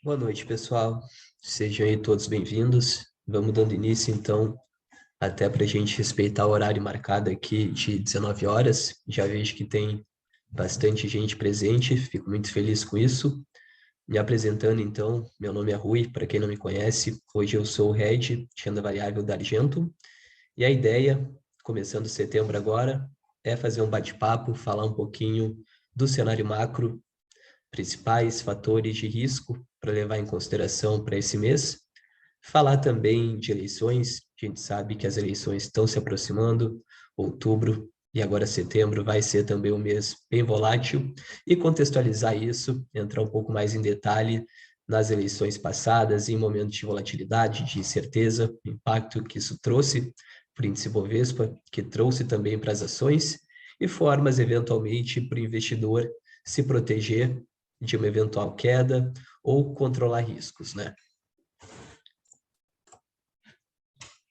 Boa noite, pessoal. Sejam aí todos bem-vindos. Vamos dando início, então, até para a gente respeitar o horário marcado aqui de 19 horas. Já vejo que tem bastante gente presente, fico muito feliz com isso. Me apresentando, então, meu nome é Rui, para quem não me conhece, hoje eu sou o Head de Renda Variável da Argento, e a ideia, começando setembro agora, é fazer um bate-papo, falar um pouquinho do cenário macro, principais fatores de risco para levar em consideração para esse mês. Falar também de eleições, a gente sabe que as eleições estão se aproximando, outubro e agora setembro vai ser também um mês bem volátil, e contextualizar isso, entrar um pouco mais em detalhe nas eleições passadas, em momentos de volatilidade, de incerteza, o impacto que isso trouxe para o índice Bovespa, que trouxe também para as ações, e formas, eventualmente, para o investidor se proteger de uma eventual queda ou controlar riscos, né?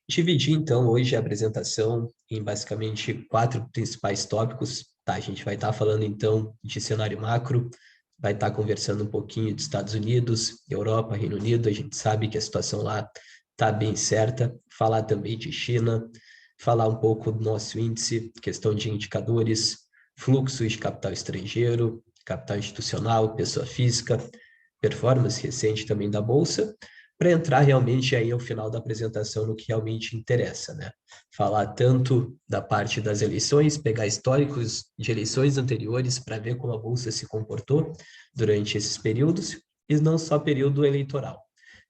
Dividi, então, hoje a apresentação em basicamente 4 principais tópicos, tá? A gente vai estar falando, então, de cenário macro, vai estar conversando um pouquinho de Estados Unidos, Europa, Reino Unido, a gente sabe que a situação lá está bem certa, falar também de China, falar um pouco do nosso índice, questão de indicadores, fluxos de capital estrangeiro, capital institucional, pessoa física, performance recente também da Bolsa, para entrar realmente aí ao final da apresentação no que realmente interessa, né? Falar tanto da parte das eleições, pegar históricos de eleições anteriores para ver como a Bolsa se comportou durante esses períodos, e não só período eleitoral.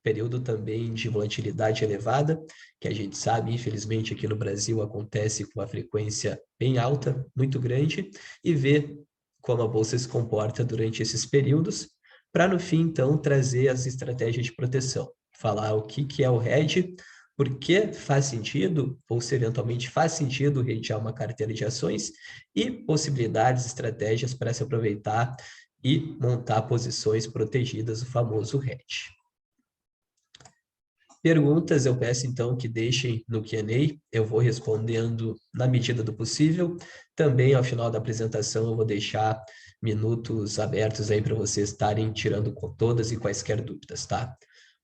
Período também de volatilidade elevada, que a gente sabe, infelizmente, aqui no Brasil acontece com uma frequência bem alta, muito grande, e ver como a Bolsa se comporta durante esses períodos, para no fim, então, trazer as estratégias de proteção. Falar o que é o hedge, por que faz sentido, ou se eventualmente faz sentido hedgear uma carteira de ações, e possibilidades, estratégias para se aproveitar e montar posições protegidas, o famoso hedge. Perguntas eu peço então que deixem no Q&A, eu vou respondendo na medida do possível. Também ao final da apresentação eu vou deixar minutos abertos aí para vocês estarem tirando todas e quaisquer dúvidas, tá?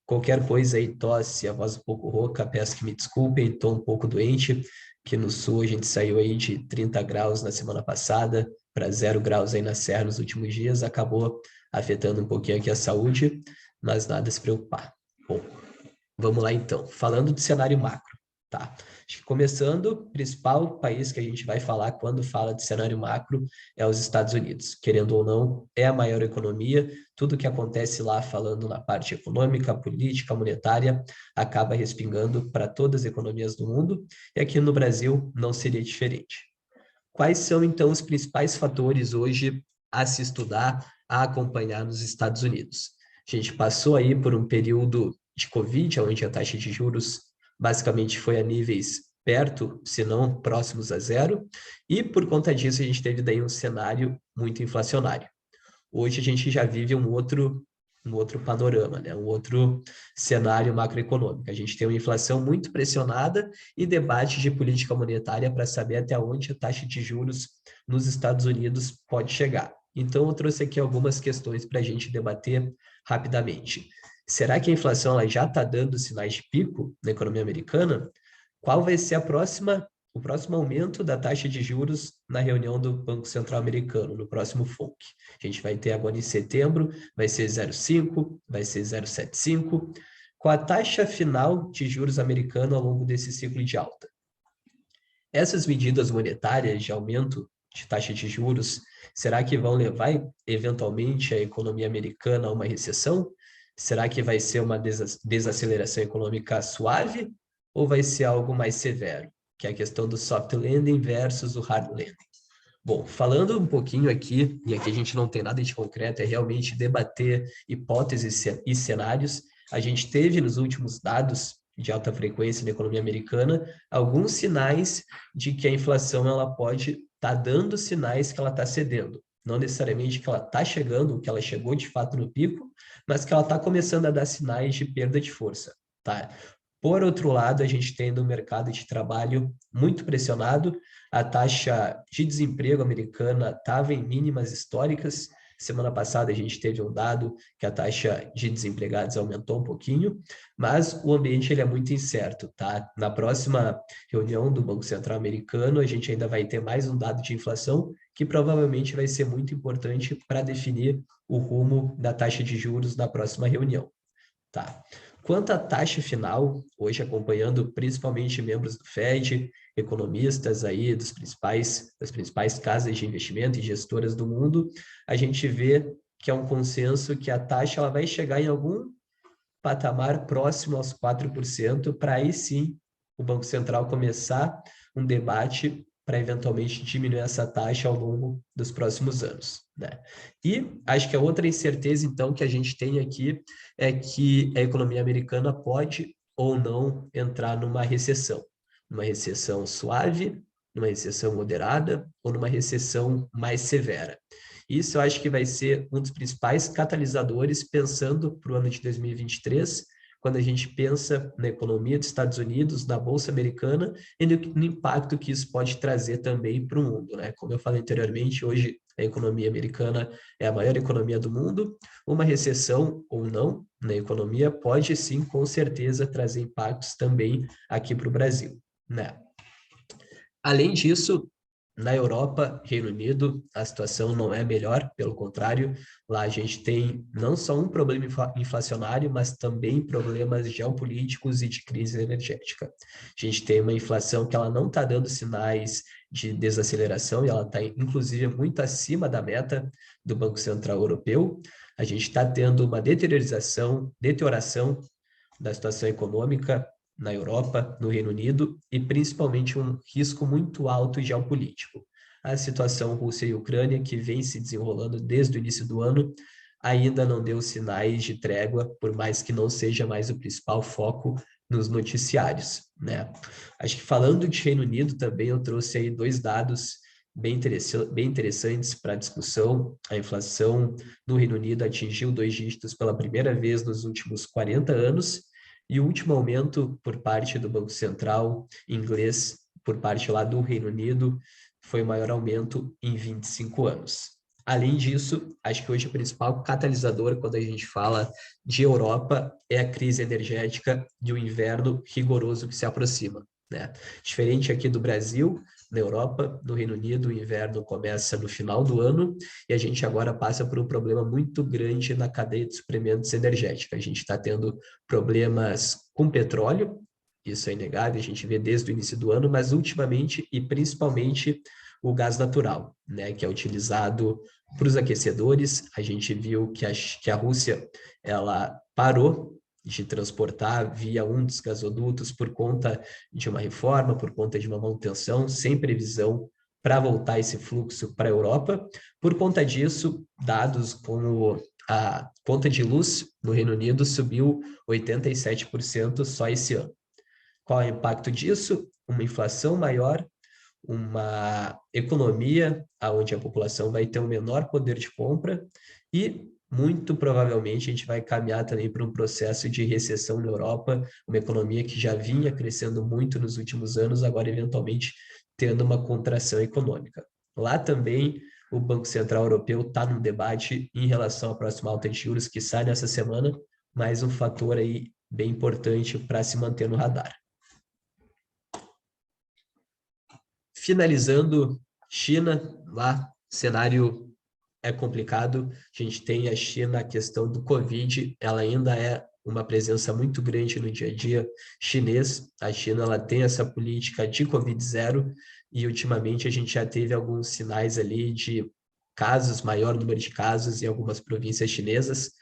Qualquer coisa aí, tosse, a voz um pouco rouca, peço que me desculpem, estou um pouco doente, que no sul a gente saiu aí de 30 graus na semana passada para 0 graus aí na Serra nos últimos dias, acabou afetando um pouquinho aqui a saúde, mas nada a se preocupar. Bom, vamos lá, então. Falando de cenário macro, tá? Acho que começando, o principal país que a gente vai falar quando fala de cenário macro é os Estados Unidos. Querendo ou não, é a maior economia. Tudo que acontece lá, falando na parte econômica, política, monetária, acaba respingando para todas as economias do mundo. E aqui no Brasil não seria diferente. Quais são, então, os principais fatores hoje a se estudar, a acompanhar nos Estados Unidos? A gente passou aí por um período de Covid, onde a taxa de juros basicamente foi a níveis perto, se não próximos a zero, e por conta disso a gente teve daí um cenário muito inflacionário. Hoje a gente já vive um outro panorama, né? Um outro cenário macroeconômico. A gente tem uma inflação muito pressionada e debate de política monetária para saber até onde a taxa de juros nos Estados Unidos pode chegar. Então, eu trouxe aqui algumas questões para a gente debater rapidamente. Será que a inflação ela já está dando sinais de pico na economia americana? Qual vai ser o próximo aumento da taxa de juros na reunião do Banco Central Americano, no próximo FONC? A gente vai ter agora em setembro, vai ser 0,5, vai ser 0,75, com a taxa final de juros americana ao longo desse ciclo de alta. Essas medidas monetárias de aumento de taxa de juros, será que vão levar eventualmente a economia americana a uma recessão? Será que vai ser uma desaceleração econômica suave ou vai ser algo mais severo? Que é a questão do soft landing versus o hard landing. Bom, falando um pouquinho aqui, e aqui a gente não tem nada de concreto, é realmente debater hipóteses e cenários. A gente teve nos últimos dados de alta frequência na economia americana alguns sinais de que a inflação ela pode estar dando sinais que ela está cedendo. Não necessariamente que ela está chegando, que ela chegou de fato no pico, mas que ela está começando a dar sinais de perda de força, tá? Por outro lado, a gente tem no mercado de trabalho muito pressionado, a taxa de desemprego americana estava em mínimas históricas, Semana passada a gente teve um dado que a taxa de desempregados aumentou um pouquinho, mas o ambiente ele é muito incerto, tá? Na próxima reunião do Banco Central americano, a gente ainda vai ter mais um dado de inflação que provavelmente vai ser muito importante para definir o rumo da taxa de juros da próxima reunião. Tá. Quanto à taxa final, hoje acompanhando principalmente membros do Fed, economistas aí das principais casas de investimento e gestoras do mundo, a gente vê que é um consenso que a taxa ela vai chegar em algum patamar próximo aos 4%, para aí sim o Banco Central começar um debate para eventualmente diminuir essa taxa ao longo dos próximos anos, né? E acho que a outra incerteza, então, que a gente tem aqui é que a economia americana pode ou não entrar numa recessão suave, numa recessão moderada ou numa recessão mais severa. Isso eu acho que vai ser um dos principais catalisadores pensando para o ano de 2023, quando a gente pensa na economia dos Estados Unidos, na Bolsa Americana e no impacto que isso pode trazer também para o mundo, né? Como eu falei anteriormente, hoje a economia americana é a maior economia do mundo. Uma recessão ou não na economia pode sim, com certeza, trazer impactos também aqui para o Brasil, né? Além disso, na Europa, Reino Unido, a situação não é melhor, pelo contrário, lá a gente tem não só um problema inflacionário, mas também problemas geopolíticos e de crise energética. A gente tem uma inflação que ela não está dando sinais de desaceleração e ela está, inclusive, muito acima da meta do Banco Central Europeu. A gente está tendo uma deterioração da situação econômica na Europa, no Reino Unido, e principalmente um risco muito alto geopolítico. A situação Rússia e Ucrânia, que vem se desenrolando desde o início do ano, ainda não deu sinais de trégua, por mais que não seja mais o principal foco nos noticiários, né? Acho que falando de Reino Unido também, eu trouxe aí dois dados bem interessantes para a discussão. A inflação no Reino Unido atingiu 2 dígitos pela primeira vez nos últimos 40 anos, e o último aumento por parte do Banco Central inglês, por parte lá do Reino Unido, foi o maior aumento em 25 anos. Além disso, acho que hoje o principal catalisador quando a gente fala de Europa é a crise energética de um inverno rigoroso que se aproxima, né? Diferente aqui do Brasil, na Europa, no Reino Unido, o inverno começa no final do ano e a gente agora passa por um problema muito grande na cadeia de suprimentos energética. A gente está tendo problemas com petróleo, isso é inegável, a gente vê desde o início do ano, mas ultimamente e principalmente o gás natural, né, que é utilizado para os aquecedores. A gente viu que a Rússia ela parou de transportar via um dos gasodutos por conta de uma reforma, por conta de uma manutenção, sem previsão para voltar esse fluxo para a Europa. Por conta disso, dados como a conta de luz no Reino Unido subiu 87% só esse ano. Qual é o impacto disso? Uma inflação maior, uma economia onde a população vai ter um menor poder de compra e, muito provavelmente, a gente vai caminhar também para um processo de recessão na Europa, uma economia que já vinha crescendo muito nos últimos anos, agora eventualmente tendo uma contração econômica. Lá também o Banco Central Europeu está num debate em relação à próxima alta de juros que sai nessa semana, mais um fator aí bem importante para se manter no radar. Finalizando, China, lá, cenário é complicado. A gente tem a China, a questão do Covid, ela ainda é uma presença muito grande no dia a dia chinês. A China ela tem essa política de Covid zero e ultimamente a gente já teve alguns sinais ali de casos, maior número de casos em algumas províncias chinesas.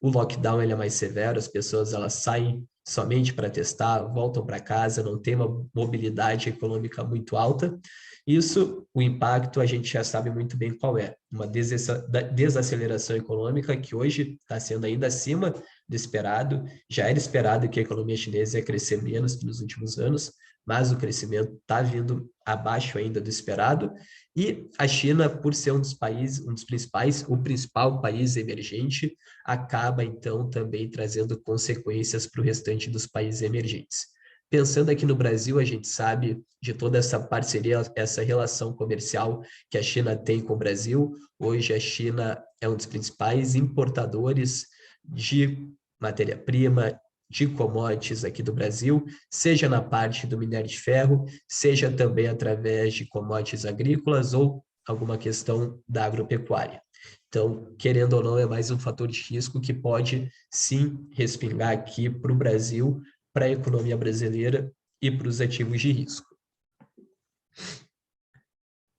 O lockdown ele é mais severo, as pessoas elas saem somente para testar, voltam para casa, não tem uma mobilidade econômica muito alta. Isso, o impacto, a gente já sabe muito bem qual é. Uma desaceleração econômica que hoje está sendo ainda acima do esperado. Já era esperado que a economia chinesa ia crescer menos que nos últimos anos, mas o crescimento está vindo abaixo ainda do esperado. E a China, por ser um dos países, um dos principais, o principal país emergente, acaba, então, também trazendo consequências para o restante dos países emergentes. Pensando aqui no Brasil, a gente sabe de toda essa parceria, essa relação comercial que a China tem com o Brasil. Hoje a China é um dos principais importadores de matéria-prima, de commodities aqui do Brasil, seja na parte do minério de ferro, seja também através de commodities agrícolas ou alguma questão da agropecuária. Então, querendo ou não, é mais um fator de risco que pode, sim, respingar aqui para o Brasil, para a economia brasileira e para os ativos de risco.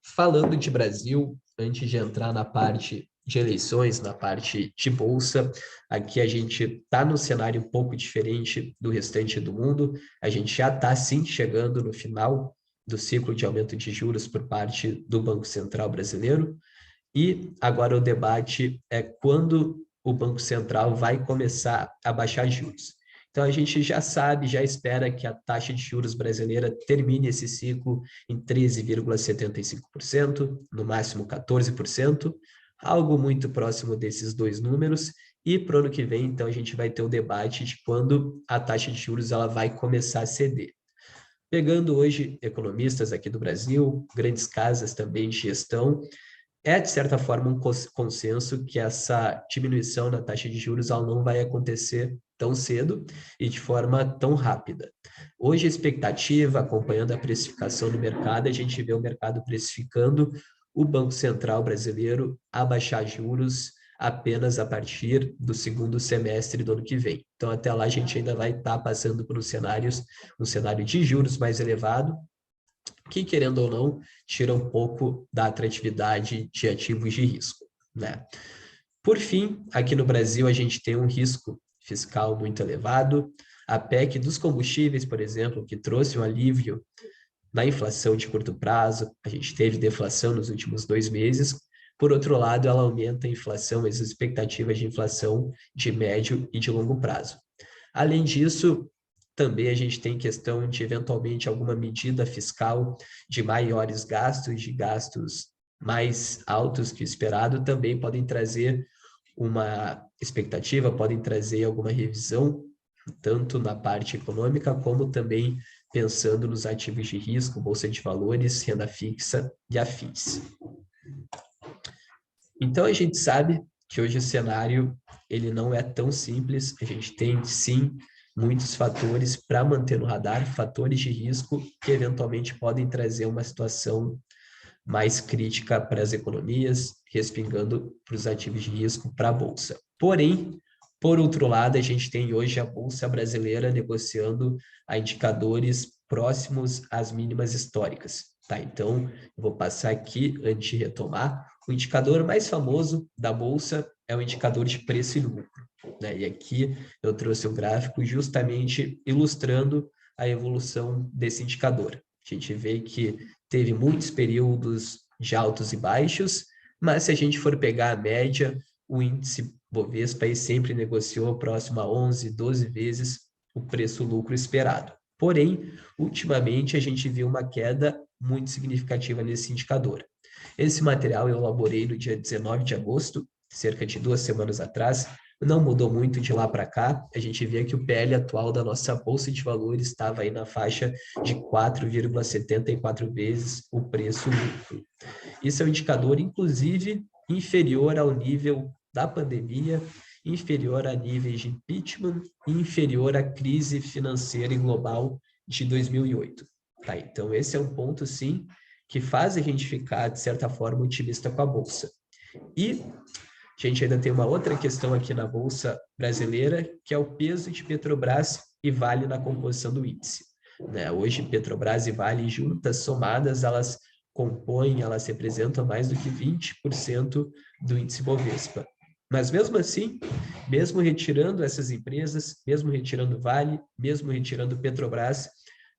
Falando de Brasil, antes de entrar na parte de eleições, na parte de bolsa, aqui a gente está num cenário um pouco diferente do restante do mundo. A gente já está, sim, chegando no final do ciclo de aumento de juros por parte do Banco Central brasileiro. E agora o debate é quando o Banco Central vai começar a baixar juros. Então, a gente já sabe, já espera que a taxa de juros brasileira termine esse ciclo em 13,75%, no máximo 14%, algo muito próximo desses dois números. E para o ano que vem, então, a gente vai ter o debate de quando a taxa de juros ela vai começar a ceder. Pegando hoje economistas aqui do Brasil, grandes casas também de gestão, é, de certa forma, um consenso que essa diminuição na taxa de juros ela não vai acontecer tão cedo e de forma tão rápida. Hoje, a expectativa, acompanhando a precificação do mercado, a gente vê o mercado precificando o Banco Central brasileiro a baixar juros apenas a partir do segundo semestre do ano que vem. Então, até lá, a gente ainda vai estar passando por um cenário de juros mais elevado, que, querendo ou não, tira um pouco da atratividade de ativos de risco, né? Por fim, aqui no Brasil, a gente tem um risco fiscal muito elevado. A PEC dos combustíveis, por exemplo, que trouxe um alívio na inflação de curto prazo, a gente teve deflação nos últimos 2 meses. Por outro lado, ela aumenta a inflação, as expectativas de inflação de médio e de longo prazo. Além disso, também a gente tem questão de, eventualmente, alguma medida fiscal de maiores gastos, de gastos mais altos que o esperado, também podem trazer uma expectativa, podem trazer alguma revisão, tanto na parte econômica, como também pensando nos ativos de risco, bolsa de valores, renda fixa e afins. Então, a gente sabe que hoje o cenário ele não é tão simples, a gente tem, sim, muitos fatores para manter no radar, fatores de risco que eventualmente podem trazer uma situação mais crítica para as economias, respingando para os ativos de risco para a Bolsa. Porém, por outro lado, a gente tem hoje a Bolsa brasileira negociando a indicadores próximos às mínimas históricas. Tá? Então, eu vou passar aqui, antes de retomar, o indicador mais famoso da Bolsa é o indicador de preço e lucro, né? E aqui eu trouxe um gráfico justamente ilustrando a evolução desse indicador. A gente vê que teve muitos períodos de altos e baixos, mas se a gente for pegar a média, o índice Bovespa aí sempre negociou próximo a 11, 12 vezes o preço-lucro esperado. Porém, ultimamente a gente viu uma queda muito significativa nesse indicador. Esse material eu elaborei no dia 19 de agosto, cerca de 2 semanas atrás. Não mudou muito de lá para cá. A gente vê que o PL atual da nossa Bolsa de Valores estava aí na faixa de 4,74 vezes o preço-lucro. Isso é um indicador, inclusive, inferior ao nível da pandemia, inferior a níveis de impeachment e inferior à crise financeira e global de 2008. Tá? Então, esse é um ponto, sim, que faz a gente ficar, de certa forma, otimista com a Bolsa. E a gente ainda tem uma outra questão aqui na Bolsa brasileira, que é o peso de Petrobras e Vale na composição do índice. Né? Hoje, Petrobras e Vale juntas, somadas, elas compõem, elas representam mais do que 20% do índice Bovespa. Mas mesmo assim, mesmo retirando essas empresas, mesmo retirando Vale, mesmo retirando Petrobras,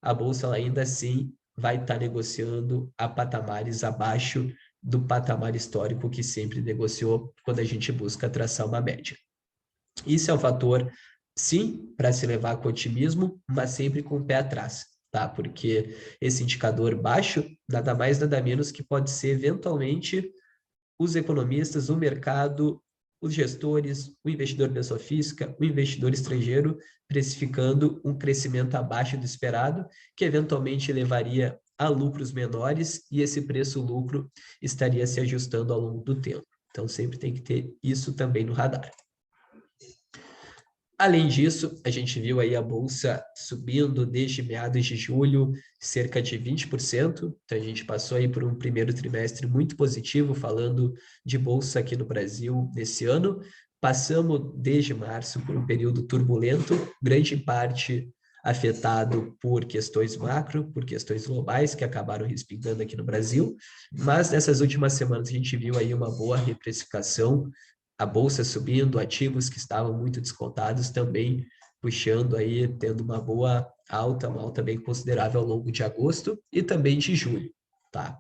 a Bolsa ela ainda assim vai estar negociando a patamares abaixo do patamar histórico que sempre negociou quando a gente busca traçar uma média. Isso é um fator, sim, para se levar com otimismo, mas sempre com o pé atrás, tá? Porque esse indicador baixo, nada mais, nada menos que pode ser, eventualmente, os economistas, o mercado os gestores, o investidor pessoa física, o investidor estrangeiro, precificando um crescimento abaixo do esperado, que eventualmente levaria a lucros menores, e esse preço-lucro estaria se ajustando ao longo do tempo. Então, sempre tem que ter isso também no radar. Além disso, a gente viu aí a Bolsa subindo desde meados de julho, cerca de 20%. Então, a gente passou aí por um primeiro trimestre muito positivo, falando de Bolsa aqui no Brasil nesse ano. Passamos desde março por um período turbulento, grande parte afetado por questões macro, por questões globais que acabaram respingando aqui no Brasil. Mas nessas últimas semanas a gente viu aí uma boa reprecificação, a bolsa subindo, ativos que estavam muito descontados também puxando aí, tendo uma boa alta, uma alta bem considerável ao longo de agosto e também de julho, tá?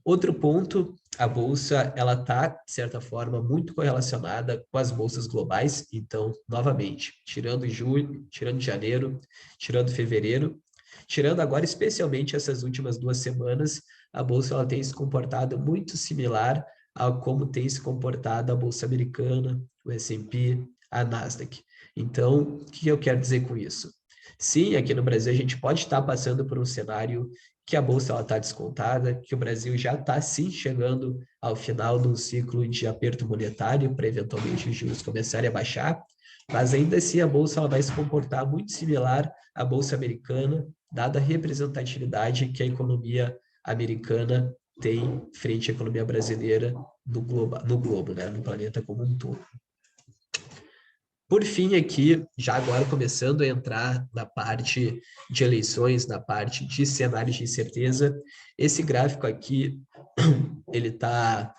Outro ponto, a bolsa, ela está, de certa forma, muito correlacionada com as bolsas globais. Então, novamente, tirando julho, tirando janeiro, tirando fevereiro, tirando agora especialmente essas últimas 2 semanas, a bolsa ela tem se comportado muito similar a como tem se comportado a bolsa americana, o S&P, a Nasdaq. Então, o que eu quero dizer com isso? Sim, aqui no Brasil a gente pode estar passando por um cenário que a bolsa está descontada, que o Brasil já está sim chegando ao final de um ciclo de aperto monetário para eventualmente os juros começarem a baixar, mas ainda assim a bolsa ela vai se comportar muito similar à bolsa americana, dada a representatividade que a economia americana tem frente à economia brasileira no globo, né, no planeta como um todo. Por fim, aqui, já agora começando a entrar na parte de eleições, na parte de cenários de incerteza, esse gráfico aqui, ele está,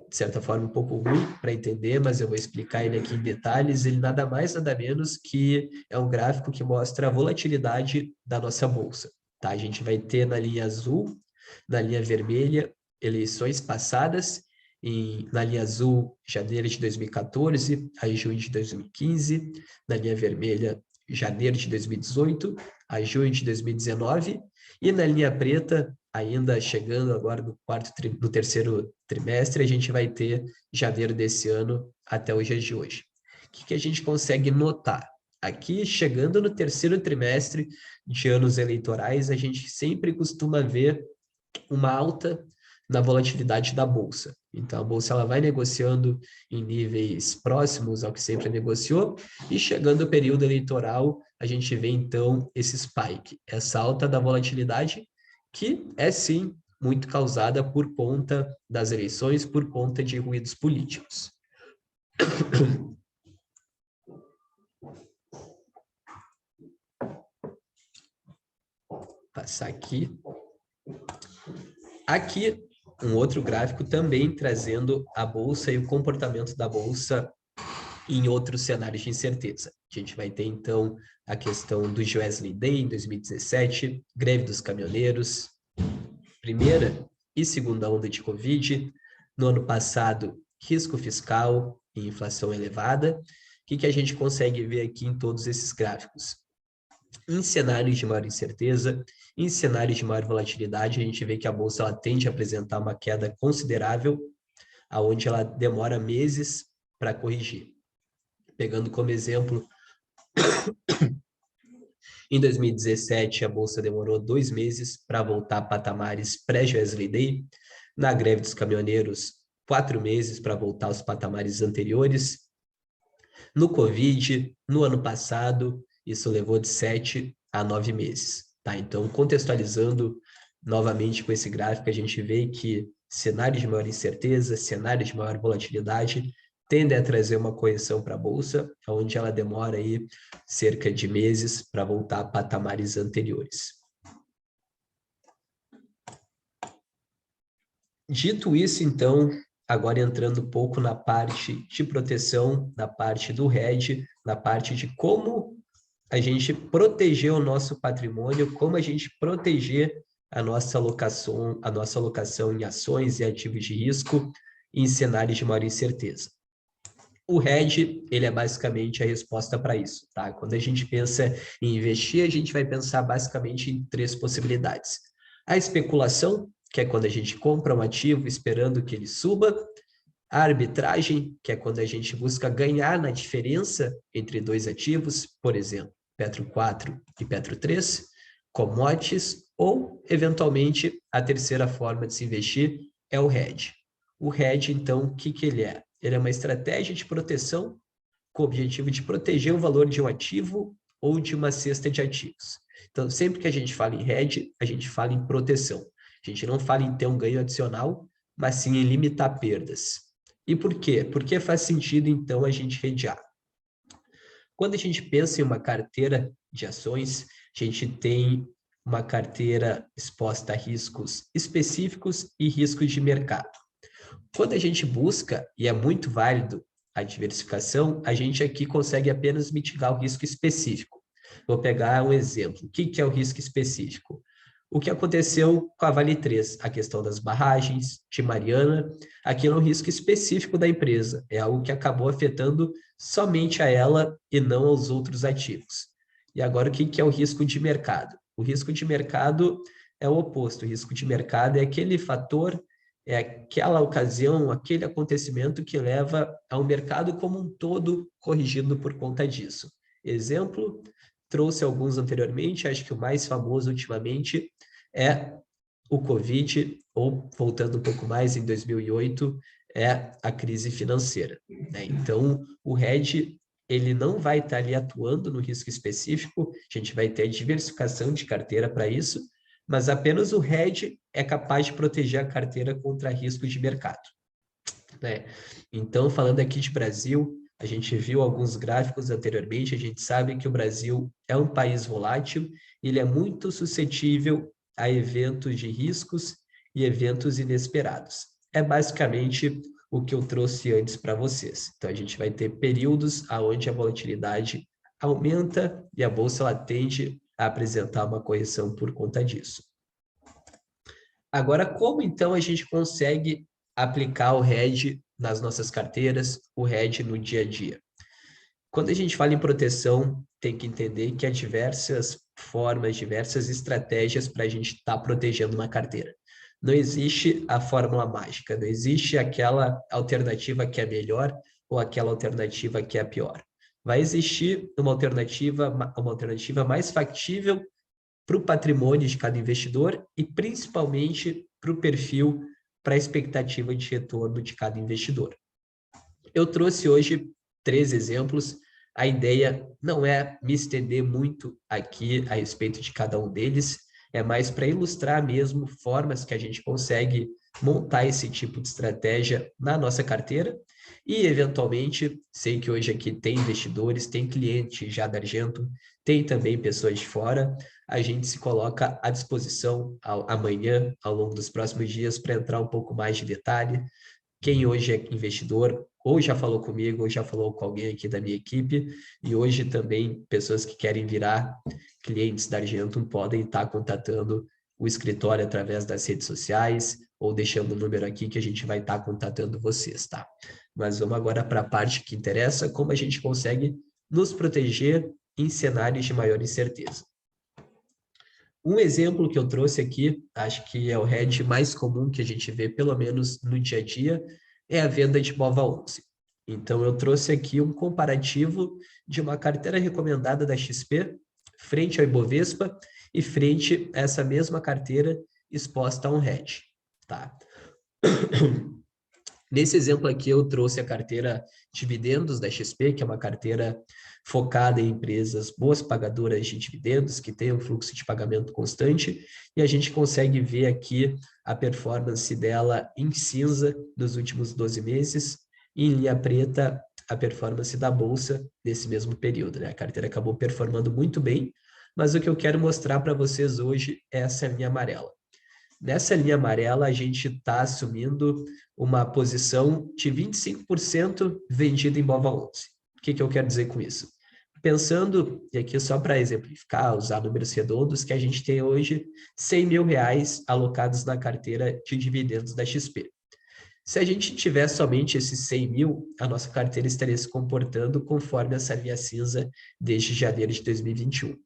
de certa forma, um pouco ruim para entender, mas eu vou explicar ele aqui em detalhes. Ele nada mais, nada menos que é um gráfico que mostra a volatilidade da nossa bolsa. Tá? A gente vai ter na linha azul, na linha vermelha, eleições passadas, na linha azul, janeiro de 2014 a junho de 2015, na linha vermelha, janeiro de 2018 a junho de 2019, e na linha preta, ainda chegando agora no terceiro trimestre, a gente vai ter janeiro desse ano até os dias de hoje. O que a gente consegue notar? Aqui, chegando no terceiro trimestre de anos eleitorais, a gente sempre costuma ver uma alta na volatilidade da bolsa. Então, a bolsa ela vai negociando em níveis próximos ao que sempre negociou, e chegando o período eleitoral, a gente vê, então, esse spike, essa alta da volatilidade, que é, sim, muito causada por conta das eleições, por conta de ruídos políticos. Passar aqui. Aqui, um outro gráfico também trazendo a bolsa e o comportamento da bolsa em outros cenários de incerteza. A gente vai ter, então, a questão do Joesley Day, em 2017, greve dos caminhoneiros, primeira e segunda onda de Covid, no ano passado, risco fiscal e inflação elevada. O que a gente consegue ver aqui em todos esses gráficos? Em cenários de maior incerteza, em cenários de maior volatilidade, a gente vê que a bolsa ela tende a apresentar uma queda considerável, aonde ela demora meses para corrigir. Pegando como exemplo, em 2017, a bolsa demorou 2 meses para voltar a patamares pré-Joesley Day. Na greve dos caminhoneiros, 4 meses para voltar aos patamares anteriores. No Covid, no ano passado, isso levou de 7 a 9 meses. Tá? Então, contextualizando novamente com esse gráfico, a gente vê que cenários de maior incerteza, cenários de maior volatilidade, tendem a trazer uma correção para a Bolsa, onde ela demora aí cerca de meses para voltar a patamares anteriores. Dito isso, então, agora entrando um pouco na parte de proteção, na parte do hedge, na parte de como a gente proteger o nosso patrimônio, como a gente proteger a nossa alocação em ações e ativos de risco em cenários de maior incerteza. O hedge, ele é basicamente a resposta para isso, tá? Quando a gente pensa em investir, a gente vai pensar basicamente em 3 possibilidades. A especulação, que é quando a gente compra um ativo esperando que ele suba, A arbitragem, que é quando a gente busca ganhar na diferença entre dois ativos, por exemplo, Petro 4 e Petro 3, commodities, ou, eventualmente, a terceira forma de se investir é o hedge. O hedge, então, o que ele é? Ele é uma estratégia de proteção com o objetivo de proteger o valor de um ativo ou de uma cesta de ativos. Então, sempre que a gente fala em hedge, a gente fala em proteção. A gente não fala em ter um ganho adicional, mas sim em limitar perdas. E por quê? Porque faz sentido, então, a gente hedgear. Quando a gente pensa em uma carteira de ações, a gente tem uma carteira exposta a riscos específicos e riscos de mercado. Quando a gente busca, e é muito válido a diversificação, a gente aqui consegue apenas mitigar o risco específico. Vou pegar um exemplo. O que é o risco específico? O que aconteceu com a Vale 3, a questão das barragens de Mariana, aquilo é um risco específico da empresa, é algo que acabou afetando somente a ela e não aos outros ativos. E agora, o que é o risco de mercado? O risco de mercado é o oposto, o risco de mercado é aquele fator, é aquela ocasião, aquele acontecimento que leva ao mercado como um todo corrigindo por conta disso. Exemplo, trouxe alguns anteriormente, acho que o mais famoso ultimamente é o Covid, ou voltando um pouco mais, em 2008, é a crise financeira, né? Então, o hedge, ele não vai estar ali atuando no risco específico, a gente vai ter diversificação de carteira para isso, mas apenas o hedge é capaz de proteger a carteira contra riscos de mercado, né? Então, falando aqui de Brasil, a gente viu alguns gráficos anteriormente, a gente sabe que o Brasil é um país volátil, ele é muito suscetível a eventos de riscos e eventos inesperados. É basicamente o que eu trouxe antes para vocês. Então, a gente vai ter períodos onde a volatilidade aumenta e a bolsa ela tende a apresentar uma correção por conta disso. Agora, como então a gente consegue aplicar o hedge nas nossas carteiras, o hedge no dia a dia? Quando a gente fala em proteção, tem que entender que há diversas formas, diversas estratégias para a gente estar protegendo uma carteira. Não existe a fórmula mágica, não existe aquela alternativa que é melhor ou aquela alternativa que é pior. Vai existir uma alternativa mais factível para o patrimônio de cada investidor e principalmente para o perfil, para a expectativa de retorno de cada investidor. Eu trouxe hoje 3 exemplos. A ideia não é me estender muito aqui a respeito de cada um deles, é mais para ilustrar mesmo formas que a gente consegue montar esse tipo de estratégia na nossa carteira e, eventualmente, sei que hoje aqui tem investidores, tem cliente já da Argento, tem também pessoas de fora, a gente se coloca à disposição amanhã, ao longo dos próximos dias, para entrar um pouco mais de detalhe. Quem hoje é investidor, ou já falou comigo, ou já falou com alguém aqui da minha equipe, e hoje também pessoas que querem virar clientes da Argentum podem estar contatando o escritório através das redes sociais, ou deixando o número aqui que a gente vai estar contatando vocês, tá? Mas vamos agora para a parte que interessa, como a gente consegue nos proteger em cenários de maior incerteza. Um exemplo que eu trouxe aqui, acho que é o hedge mais comum que a gente vê, pelo menos no dia a dia, é a venda de BOVA11. Então, eu trouxe aqui um comparativo de uma carteira recomendada da XP frente ao Ibovespa e frente a essa mesma carteira exposta a um hedge, tá? Nesse exemplo aqui, eu trouxe a carteira dividendos da XP, que é uma carteira focada em empresas boas pagadoras de dividendos, que têm um fluxo de pagamento constante, e a gente consegue ver aqui a performance dela em cinza nos últimos 12 meses, e em linha preta, a performance da bolsa nesse mesmo período, né? A carteira acabou performando muito bem, mas o que eu quero mostrar para vocês hoje é essa linha amarela. Nessa linha amarela, a gente está assumindo uma posição de 25% vendida em BOVA11. O que eu quero dizer com isso? Pensando, e aqui só para exemplificar, usar números redondos, que a gente tem hoje 100 mil reais alocados na carteira de dividendos da XP. Se a gente tiver somente esses 100 mil, a nossa carteira estaria se comportando conforme essa linha cinza desde janeiro de 2021.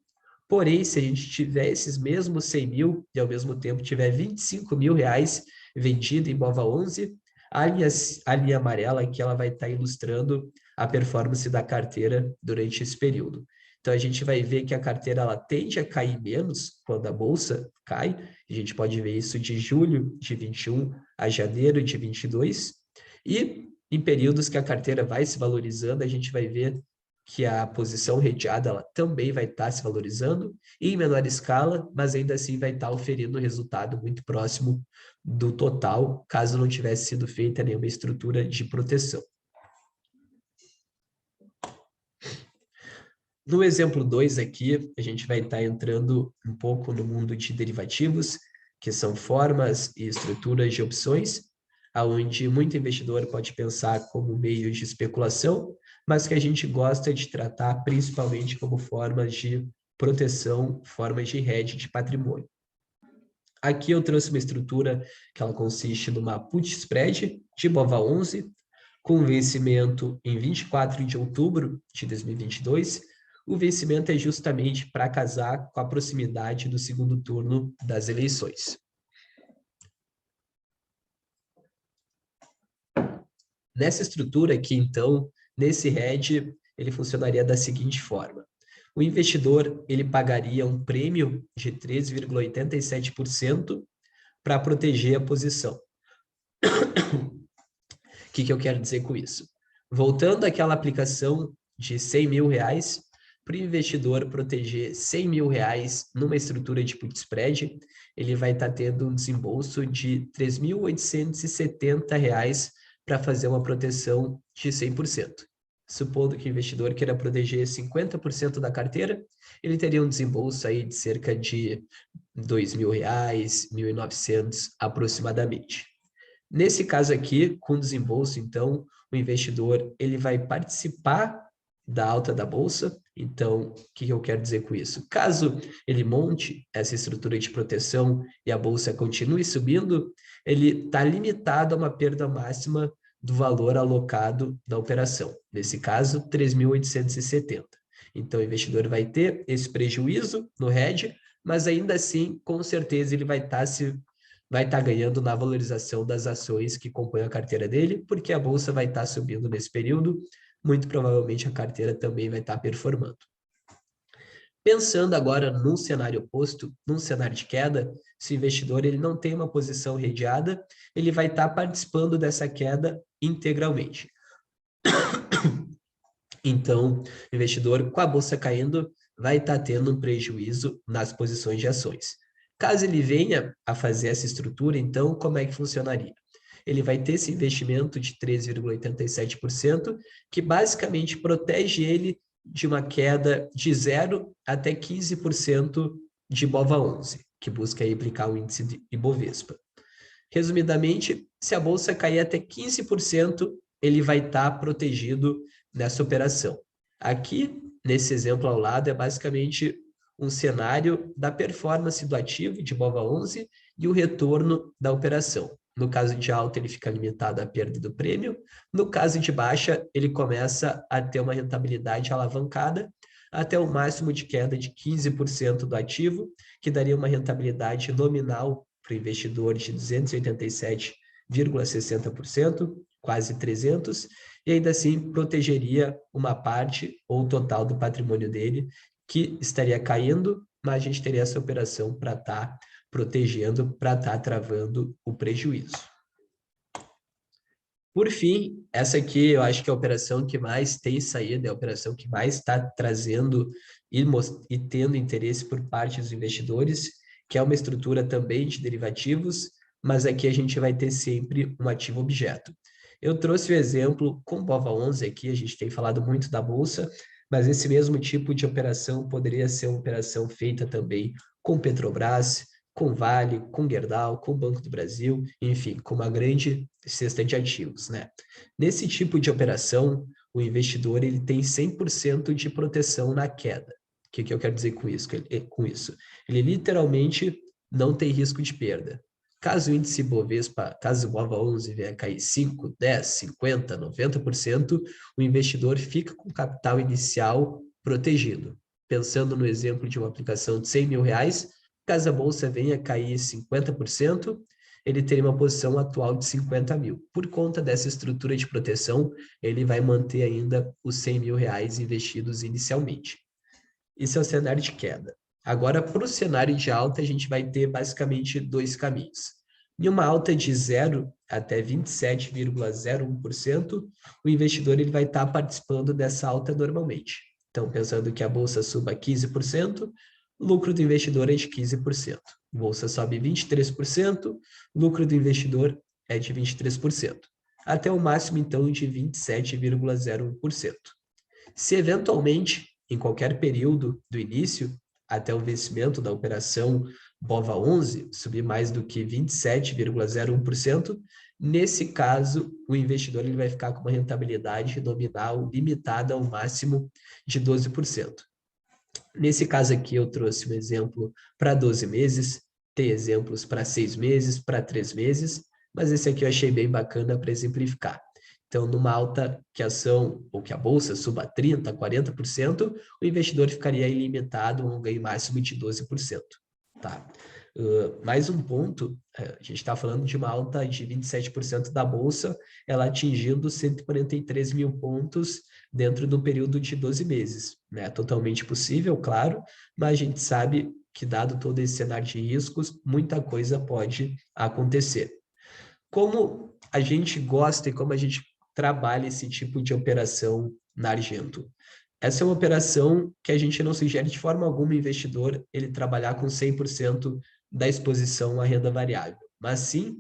Porém, se a gente tiver esses mesmos 100 mil e ao mesmo tempo tiver 25 mil reais vendido em BOVA11, A linha amarela aqui ela vai estar ilustrando a performance da carteira durante esse período. Então, a gente vai ver que a carteira ela tende a cair menos quando a bolsa cai. A gente pode ver isso de julho de 21 a janeiro de 22. E em períodos que a carteira vai se valorizando, a gente vai ver que a posição redeada ela também vai estar se valorizando, em menor escala, mas ainda assim vai estar oferindo um resultado muito próximo do total, caso não tivesse sido feita nenhuma estrutura de proteção. No exemplo 2 aqui, a gente vai estar entrando um pouco no mundo de derivativos, que são formas e estruturas de opções, aonde muito investidor pode pensar como meio de especulação, mas que a gente gosta de tratar principalmente como formas de proteção, formas de hedge de patrimônio. Aqui eu trouxe uma estrutura que ela consiste numa put spread de BOVA11, com vencimento em 24 de outubro de 2022. O vencimento é justamente para casar com a proximidade do segundo turno das eleições. Nessa estrutura aqui, então, nesse hedge, ele funcionaria da seguinte forma. O investidor ele pagaria um prêmio de 3,87% para proteger a posição. O que eu quero dizer com isso? Voltando àquela aplicação de R$100 mil, para o investidor proteger R$100 mil numa estrutura de put spread, ele vai estar tendo um desembolso de R$3.870 para fazer uma proteção de 100%. Supondo que o investidor queira proteger 50% da carteira, ele teria um desembolso aí de cerca de R$2.000, R$1.900 aproximadamente. Nesse caso aqui, com desembolso, então, o investidor ele vai participar da alta da bolsa. Então, o que eu quero dizer com isso? Caso ele monte essa estrutura de proteção e a bolsa continue subindo, ele está limitado a uma perda máxima do valor alocado da operação. Nesse caso, 3.870. Então, o investidor vai ter esse prejuízo no hedge, mas ainda assim, com certeza, ele vai estar ganhando na valorização das ações que compõem a carteira dele, porque a bolsa vai estar subindo nesse período, muito provavelmente a carteira também vai estar performando. Pensando agora num cenário oposto, num cenário de queda, se o investidor ele não tem uma posição redeada, ele vai estar participando dessa queda integralmente. Então, o investidor, com a bolsa caindo, vai estar tendo um prejuízo nas posições de ações. Caso ele venha a fazer essa estrutura, então, como é que funcionaria? Ele vai ter esse investimento de 3,87%, que basicamente protege ele de uma queda de 0 até 15% de BOVA11, que busca replicar o índice de Ibovespa. Resumidamente, se a bolsa cair até 15%, ele vai estar protegido nessa operação. Aqui, nesse exemplo ao lado, é basicamente um cenário da performance do ativo de BOVA11 e o retorno da operação. No caso de alta, ele fica limitado à perda do prêmio. No caso de baixa, ele começa a ter uma rentabilidade alavancada até o máximo de queda de 15% do ativo, que daria uma rentabilidade nominal para o investidor de 287,60%, quase 300%, e ainda assim protegeria uma parte ou total do patrimônio dele, que estaria caindo, mas a gente teria essa operação para estar protegendo, para estar travando o prejuízo. Por fim, essa aqui eu acho que é a operação que mais tem saída, é a operação que mais está trazendo e tendo interesse por parte dos investidores, que é uma estrutura também de derivativos, mas aqui a gente vai ter sempre um ativo objeto. Eu trouxe o exemplo com BOVA11 aqui, a gente tem falado muito da bolsa, mas esse mesmo tipo de operação poderia ser uma operação feita também com Petrobras, com Vale, com Gerdau, com o Banco do Brasil, enfim, com uma grande cesta de ativos, né? Nesse tipo de operação, o investidor ele tem 100% de proteção na queda. O que eu quero dizer com isso? Ele literalmente não tem risco de perda. Caso o índice Bovespa, caso o BOVA11 venha a cair 5, 10, 50, 90%, o investidor fica com o capital inicial protegido. Pensando no exemplo de uma aplicação de R$100 mil, caso a bolsa venha a cair 50%, ele teria uma posição atual de 50 mil. Por conta dessa estrutura de proteção, ele vai manter ainda os 100 mil reais investidos inicialmente. Esse é o cenário de queda. Agora, para o cenário de alta, a gente vai ter basicamente dois caminhos. Em uma alta de 0 até 27,01%, o investidor ele vai estar participando dessa alta normalmente. Então, pensando que a bolsa suba 15%, o lucro do investidor é de 15%. A bolsa sobe 23%, o lucro do investidor é de 23%. Até o máximo, então, de 27,01%. Se eventualmente, em qualquer período do início, até o vencimento da operação BOVA11 subir mais do que 27,01%, nesse caso, o investidor ele vai ficar com uma rentabilidade nominal limitada ao máximo de 12%. Nesse caso aqui, eu trouxe um exemplo para 12 meses, tem exemplos para 6 meses, para 3 meses, mas esse aqui eu achei bem bacana para exemplificar. Então, numa alta que a ação ou que a bolsa suba 30%, 40%, o investidor ficaria ilimitado a um ganho máximo de 12%. Tá? Mais um ponto, a gente está falando de uma alta de 27% da bolsa, ela atingindo 143 mil pontos dentro do período de 12 meses. Né? Totalmente possível, claro, mas a gente sabe que, dado todo esse cenário de riscos, muita coisa pode acontecer. Como a gente gosta e como a gente trabalha esse tipo de operação na Argento? Essa é uma operação que a gente não sugere de forma alguma o investidor ele trabalhar com 100% da exposição à renda variável, mas sim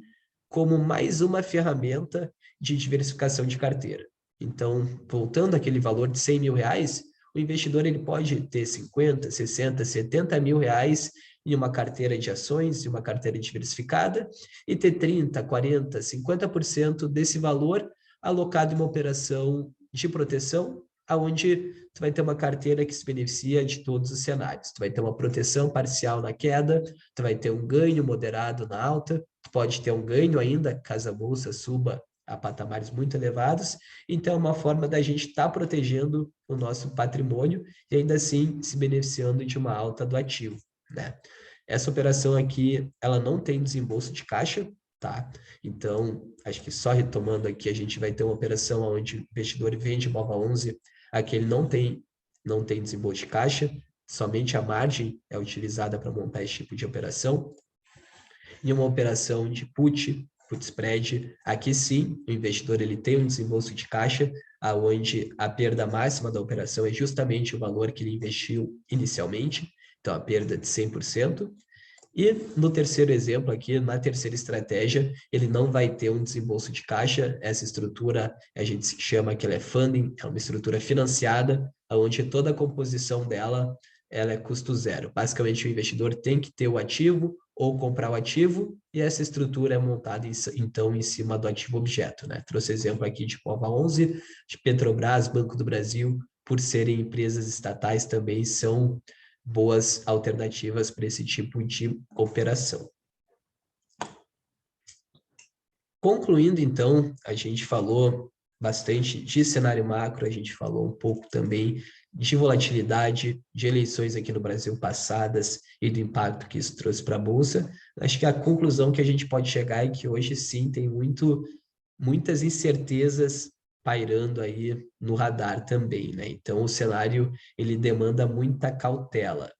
como mais uma ferramenta de diversificação de carteira. Então, voltando àquele valor de 100 mil reais, o investidor ele pode ter 50, 60, 70 mil reais em uma carteira de ações, em uma carteira diversificada, e ter 30, 40, 50% desse valor alocado em uma operação de proteção, aonde tu vai ter uma carteira que se beneficia de todos os cenários. Tu vai ter uma proteção parcial na queda, tu vai ter um ganho moderado na alta, tu pode ter um ganho ainda caso a bolsa suba a patamares muito elevados. Então, é uma forma da gente estar protegendo o nosso patrimônio e ainda assim se beneficiando de uma alta do ativo, né? Essa operação aqui, ela não tem desembolso de caixa, tá? Então, acho que só retomando aqui, a gente vai ter uma operação onde o investidor vende BOVA11, aqui ele não tem desembolso de caixa, somente a margem é utilizada para montar esse tipo de operação. E uma operação de put spread, aqui sim, o investidor ele tem um desembolso de caixa, aonde a perda máxima da operação é justamente o valor que ele investiu inicialmente, então a perda de 100%. E no terceiro exemplo aqui, na terceira estratégia, ele não vai ter um desembolso de caixa. Essa estrutura, a gente chama que ela é funding, é uma estrutura financiada, onde toda a composição dela ela é custo zero. Basicamente, o investidor tem que ter o ativo ou comprar o ativo, e essa estrutura é montada, então, em cima do ativo objeto. Né? Trouxe exemplo aqui de BOVA11, de Petrobras, Banco do Brasil, por serem empresas estatais, também são boas alternativas para esse tipo de operação. Concluindo, então, a gente falou bastante de cenário macro, a gente falou um pouco também de volatilidade, de eleições aqui no Brasil passadas e do impacto que isso trouxe para a Bolsa. Acho que a conclusão que a gente pode chegar é que hoje, sim, tem muitas incertezas pairando aí no radar também, né? Então, o cenário, ele demanda muita cautela.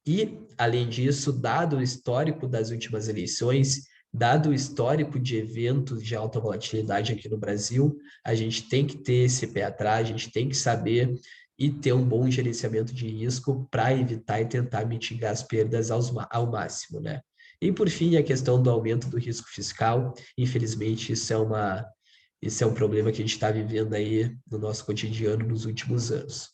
E, além disso, dado o histórico das últimas eleições, dado o histórico de eventos de alta volatilidade aqui no Brasil, a gente tem que ter esse pé atrás, a gente tem que saber e ter um bom gerenciamento de risco para evitar e tentar mitigar as perdas ao máximo, né? E, por fim, a questão do aumento do risco fiscal, infelizmente, isso é um problema que a gente está vivendo aí no nosso cotidiano nos últimos anos.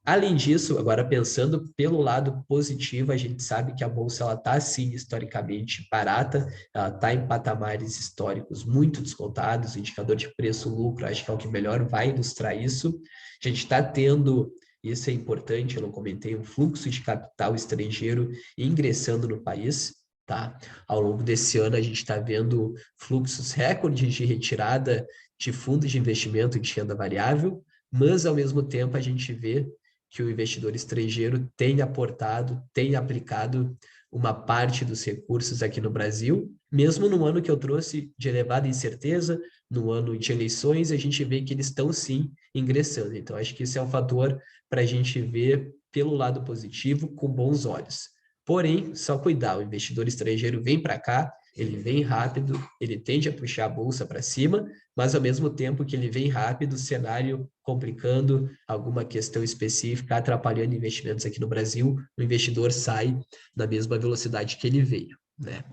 Além disso, agora pensando pelo lado positivo, a gente sabe que a bolsa está sim historicamente barata, ela está em patamares históricos muito descontados, o indicador de preço-lucro acho que é o que melhor vai ilustrar isso. A gente está tendo, isso é importante, eu não comentei, um fluxo de capital estrangeiro ingressando no país. Tá? Ao longo desse ano, a gente está vendo fluxos recordes de retirada de fundos de investimento de renda variável, mas, ao mesmo tempo, a gente vê que o investidor estrangeiro tem aportado, tem aplicado uma parte dos recursos aqui no Brasil, mesmo no ano que eu trouxe de elevada incerteza, no ano de eleições, a gente vê que eles estão sim ingressando. Então, acho que esse é um fator para a gente ver pelo lado positivo com bons olhos. Porém, só cuidar, o investidor estrangeiro vem para cá, ele vem rápido, ele tende a puxar a bolsa para cima, mas ao mesmo tempo que ele vem rápido, o cenário complicando, alguma questão específica, atrapalhando investimentos aqui no Brasil, o investidor sai na mesma velocidade que ele veio, né?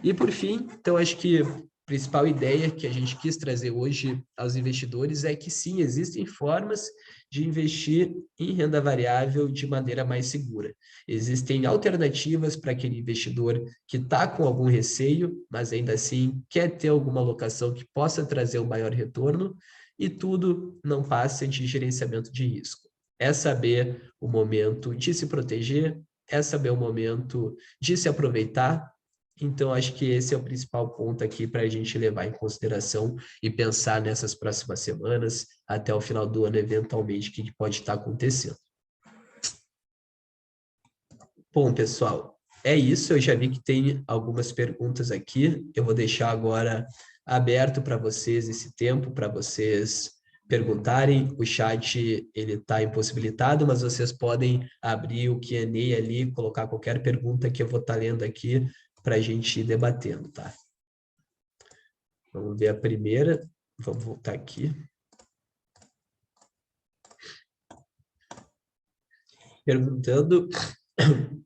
E por fim, então acho que a principal ideia que a gente quis trazer hoje aos investidores é que sim, existem formas de investir em renda variável de maneira mais segura. Existem alternativas para aquele investidor que está com algum receio, mas ainda assim quer ter alguma alocação que possa trazer um maior retorno, e tudo não passa de gerenciamento de risco. É saber o momento de se proteger, é saber o momento de se aproveitar. Então, acho que esse é o principal ponto aqui para a gente levar em consideração e pensar nessas próximas semanas, até o final do ano, eventualmente, o que pode estar acontecendo. Bom, pessoal, é isso. Eu já vi que tem algumas perguntas aqui. Eu vou deixar agora aberto para vocês esse tempo, para vocês perguntarem. O chat ele está impossibilitado, mas vocês podem abrir o Q&A ali, colocar qualquer pergunta que eu vou estar lendo aqui para a gente ir debatendo, tá? Vamos ver a primeira. Vamos voltar aqui.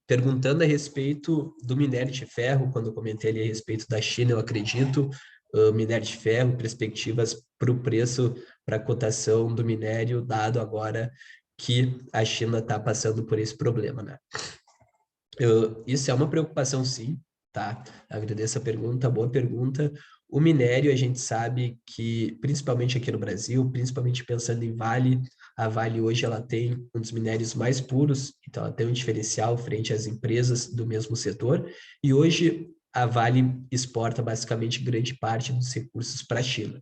Perguntando a respeito do minério de ferro, quando eu comentei ali a respeito da China, eu acredito, minério de ferro, perspectivas para o preço, para a cotação do minério, dado agora que a China está passando por esse problema, né? Isso é uma preocupação, sim, tá? Agradeço a pergunta, boa pergunta. O minério, a gente sabe que, principalmente aqui no Brasil, principalmente pensando em Vale, a Vale hoje ela tem um dos minérios mais puros, então ela tem um diferencial frente às empresas do mesmo setor, e hoje a Vale exporta basicamente grande parte dos recursos para a China.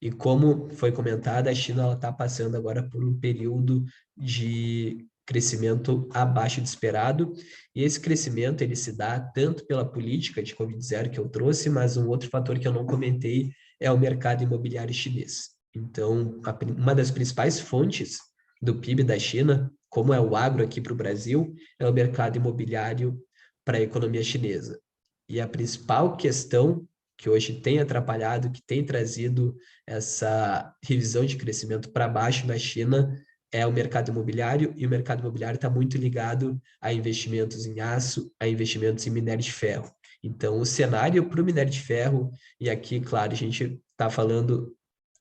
E como foi comentado, a China está passando agora por um período de crescimento abaixo do esperado, e esse crescimento ele se dá tanto pela política de Covid-0 que eu trouxe, mas um outro fator que eu não comentei é o mercado imobiliário chinês. Então, uma das principais fontes do PIB da China, como é o agro aqui para o Brasil, é o mercado imobiliário para a economia chinesa. E a principal questão que hoje tem atrapalhado, que tem trazido essa revisão de crescimento para baixo na China, é o mercado imobiliário, e o mercado imobiliário está muito ligado a investimentos em aço, a investimentos em minério de ferro. Então, o cenário para o minério de ferro, e aqui, claro, a gente está falando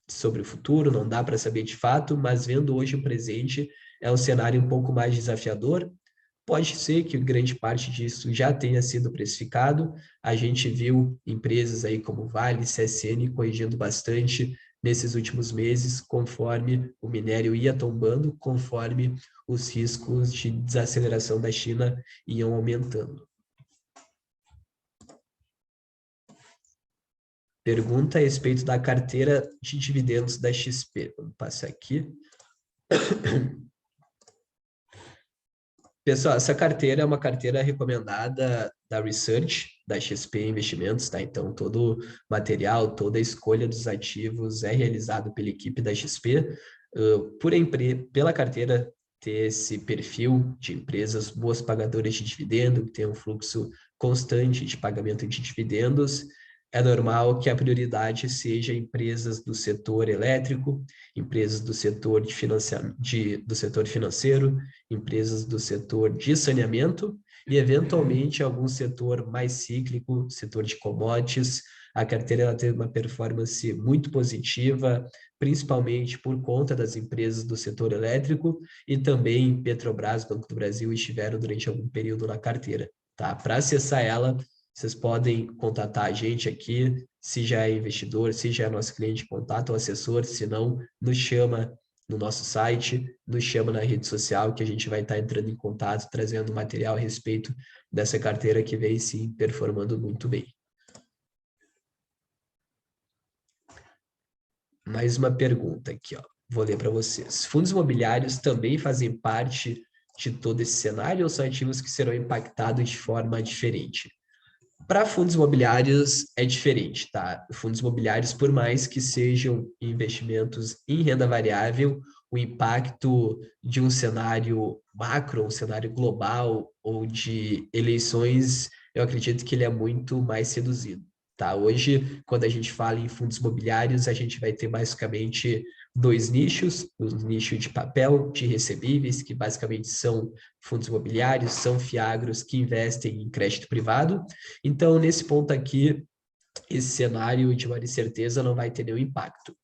sobre o futuro, não dá para saber de fato, mas vendo hoje o presente, é um cenário um pouco mais desafiador. Pode ser que grande parte disso já tenha sido precificado. A gente viu empresas aí como Vale, CSN corrigindo bastante nesses últimos meses, conforme o minério ia tombando, conforme os riscos de desaceleração da China iam aumentando. Pergunta a respeito da carteira de dividendos da XP. Vamos passar aqui. Pessoal, essa carteira é uma carteira recomendada da Research, da XP Investimentos, tá? Então, todo o material, toda a escolha dos ativos é realizado pela equipe da XP, pela carteira ter esse perfil de empresas boas pagadoras de dividendo, que tem um fluxo constante de pagamento de dividendos. É normal que a prioridade seja empresas do setor elétrico, empresas do setor do setor financeiro, empresas do setor de saneamento e, eventualmente, algum setor mais cíclico, setor de commodities. A carteira ela teve uma performance muito positiva, principalmente por conta das empresas do setor elétrico, e também Petrobras, Banco do Brasil estiveram durante algum período na carteira. Tá? Para acessar ela, vocês podem contatar a gente aqui, se já é investidor, se já é nosso cliente, contata o assessor, se não, nos chama no nosso site, nos chama na rede social, que a gente vai estar entrando em contato, trazendo material a respeito dessa carteira que vem sim performando muito bem. Mais uma pergunta aqui, ó. vou ler para vocês. Fundos imobiliários também fazem parte de todo esse cenário ou são ativos que serão impactados de forma diferente? Para fundos imobiliários é diferente, tá? Fundos imobiliários, por mais que sejam investimentos em renda variável, o impacto de um cenário macro, um cenário global ou de eleições, eu acredito que ele é muito mais reduzido, tá? Hoje, quando a gente fala em fundos imobiliários, a gente vai ter basicamente dois nichos, o nicho de papel, de recebíveis, que basicamente são fundos imobiliários, são fiagros que investem em crédito privado. Então, nesse ponto aqui, esse cenário de maior incerteza não vai ter nenhum impacto.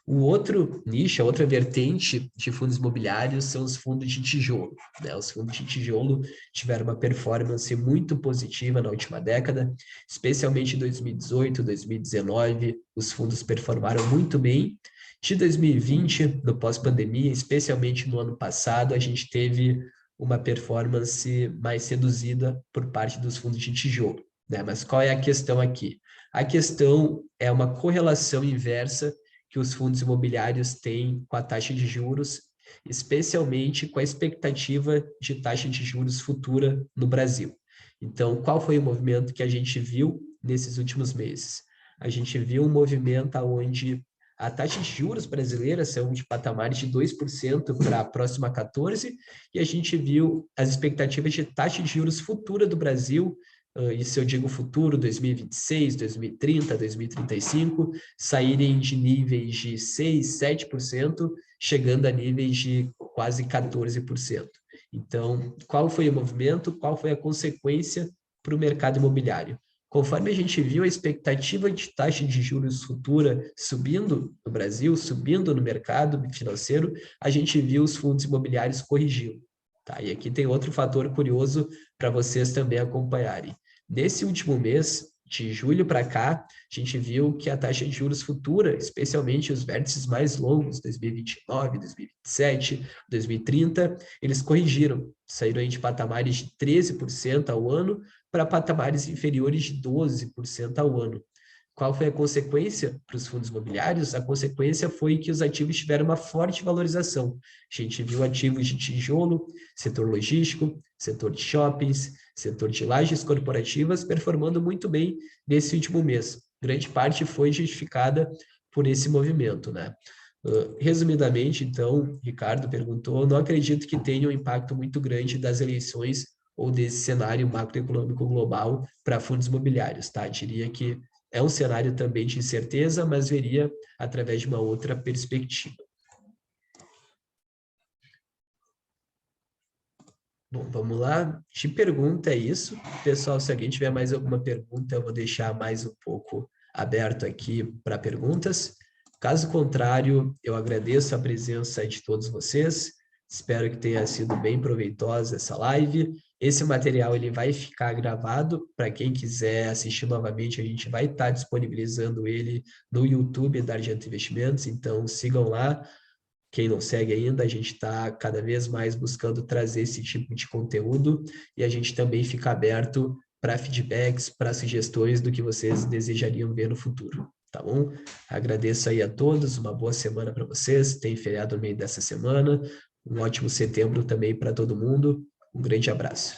O outro nicho, a outra vertente de fundos imobiliários são os fundos de tijolo, né? Os fundos de tijolo tiveram uma performance muito positiva na última década, especialmente em 2018, 2019, os fundos performaram muito bem. De 2020, no pós-pandemia, especialmente no ano passado, a gente teve uma performance mais reduzida por parte dos fundos de tijolo, né? Mas qual é a questão aqui? A questão é uma correlação inversa que os fundos imobiliários têm com a taxa de juros, especialmente com a expectativa de taxa de juros futura no Brasil. Então, qual foi o movimento que a gente viu nesses últimos meses? A gente viu um movimento onde a taxa de juros brasileira saiu de patamares de 2% para a próxima 14%, e a gente viu as expectativas de taxa de juros futura do Brasil, isso eu digo futuro, 2026, 2030, 2035, saírem de níveis de 6%, 7%, chegando a níveis de quase 14%. Então, qual foi o movimento? Qual foi a consequência para o mercado imobiliário? Conforme a gente viu a expectativa de taxa de juros futura subindo no Brasil, subindo no mercado financeiro, a gente viu os fundos imobiliários corrigindo. Tá? E aqui tem outro fator curioso para vocês também acompanharem. Nesse último mês, de julho para cá, a gente viu que a taxa de juros futura, especialmente os vértices mais longos, 2029, 2027, 2030, eles corrigiram, saíram de patamares de 13% ao ano para patamares inferiores de 12% ao ano. Qual foi a consequência para os fundos imobiliários? A consequência foi que os ativos tiveram uma forte valorização. A gente viu ativos de tijolo, setor logístico, setor de shoppings, setor de lajes corporativas performando muito bem nesse último mês. Grande parte foi justificada por esse movimento, né? Resumidamente, então, Ricardo perguntou, não acredito que tenha um impacto muito grande das eleições ou desse cenário macroeconômico global para fundos imobiliários, tá? Diria que é um cenário também de incerteza, mas veria através de uma outra perspectiva. Bom, vamos lá. De pergunta é isso. Pessoal, se alguém tiver mais alguma pergunta, eu vou deixar mais um pouco aberto aqui para perguntas. Caso contrário, eu agradeço a presença de todos vocês. Espero que tenha sido bem proveitosa essa live. Esse material ele vai ficar gravado. Para quem quiser assistir novamente, a gente vai estar disponibilizando ele no YouTube da Argento Investimentos. Então, sigam lá. Quem não segue ainda, a gente está cada vez mais buscando trazer esse tipo de conteúdo e a gente também fica aberto para feedbacks, para sugestões do que vocês desejariam ver no futuro, tá bom? Agradeço aí a todos, uma boa semana para vocês, tem feriado no meio dessa semana, um ótimo setembro também para todo mundo, um grande abraço.